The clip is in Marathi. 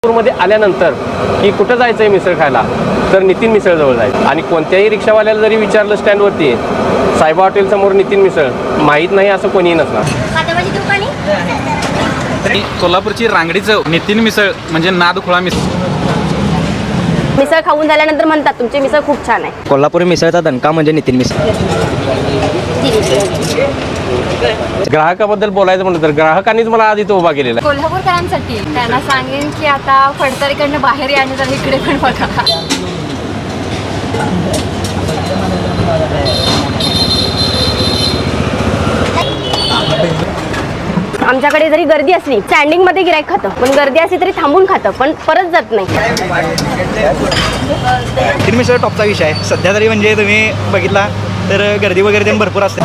मध्ये आल्यानंतर की कुठं जायचं आहे मिसळ खायला, तर नितीन मिसळ जवळ जायचं. आणि कोणत्याही रिक्षावाल्याला जरी विचारलं स्टँडवरती साईबा हॉटेलसमोर नितीन मिसळ, माहीत नाही असं कोणीही नसणार. कोल्हापूरची रांगडी चव नितीन मिसळ म्हणजे नादखुळा मिसळ. मिसळ खाऊन झाल्यानंतर म्हणतात तुमची मिसळ खूप छान आहे. कोल्हापुरी मिसळचा दणका म्हणजे नितीन मिसळ. ग्राहकाबद्दल बोलायचं म्हणलं तर ग्राहकांनीच मला आधी तो उभा केलेला आहे. कोल्हापूरकरांसाठी त्यांना सांगेन की आता फडतरीकडनं बाहेर या आणि जरा इकडे पण बघा. आमच्याकडे जरी गर्दी असली स्टँडिंग मध्ये गिराईक खातं, पण गर्दी असली तरी थांबून खातं, पण परत जात नाही. नितीन मिसळ टॉपचा विषय आहे सध्या तरी. म्हणजे तुम्ही बघितला तर गर्दी वगैरे ते भरपूर असते.